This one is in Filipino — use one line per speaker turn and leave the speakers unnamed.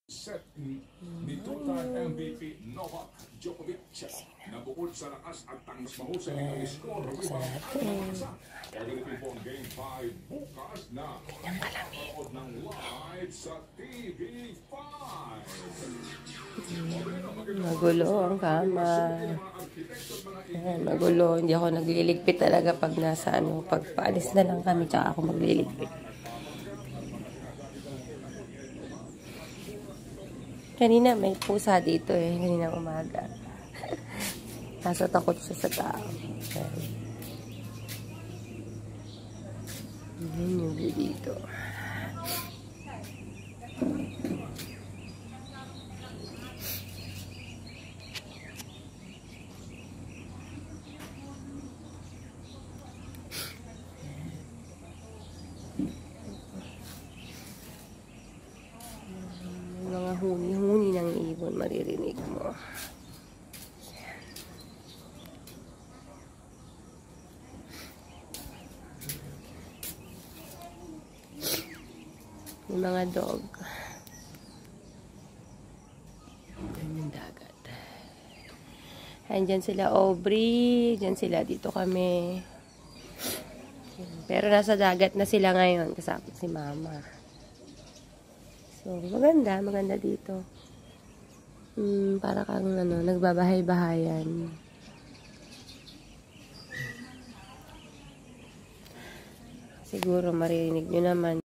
Set ni two-time MVP Novak Djokovic na bukod sa lakas at tangos mahusay ng score rebound at makasa. Pagdating po ang Game 5 bukas na mapapanood ng live sa TV5.
Magulo ang kama. Magulo. Hindi ako nagliligpit talaga pag nasa pag paalis na lang kami tsaka ako magliligpit. Kanina may pusa dito kanina umaga. Nasa takot siya sa tao. Ayan yung view dito. Mga huni-huni ng ibon, maririnig mo. Yung mga dog. Ayan yung dagat. Ayan sila Aubrey. Diyan sila. Dito kami. Pero nasa dagat na sila ngayon. Kasama si mama. So, maganda. Maganda dito. Para kang nagbabahay-bahayan. Siguro maririnig nyo naman.